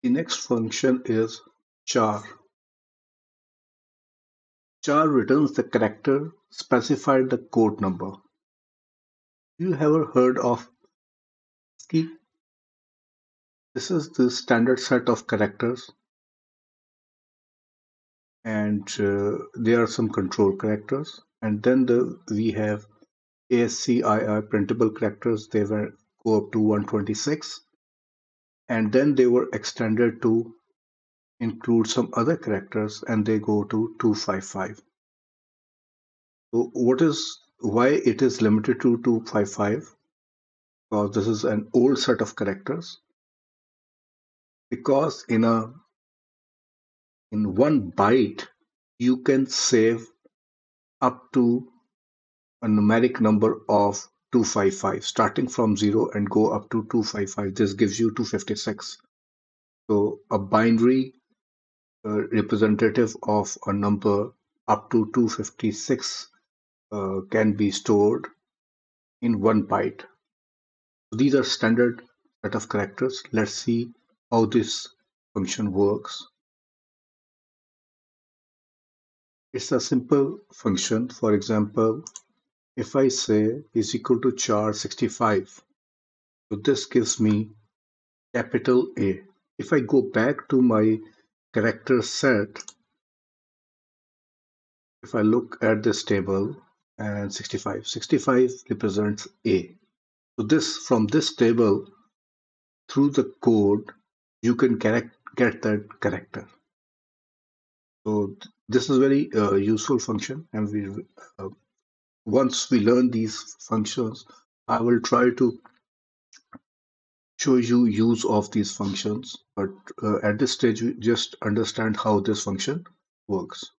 The next function is char. Char returns the character specified the code number. You ever heard of ASCII? This is the standard set of characters, and there are some control characters. And then we have ASCII printable characters. They were go up to 126, and then they were extended to include some other characters, and they go to 255. So why it is limited to 255? Because this is an old set of characters. Because in 1 byte you can save up to a numeric number of 255, starting from 0 and go up to 255. This gives you 256. So a binary representative of a number up to 256 can be stored in 1 byte. So these are standard set of characters. Let's see how this function works. It's a simple function. For example, if I say is equal to char 65, so this gives me capital A. If I go back to my character set, if I look at this table and 65 represents A. So from this table through the code, you can get that character. So this is very useful function, and once we learn these functions, I will try to show you use of these functions. But at this stage, we just understand how this function works.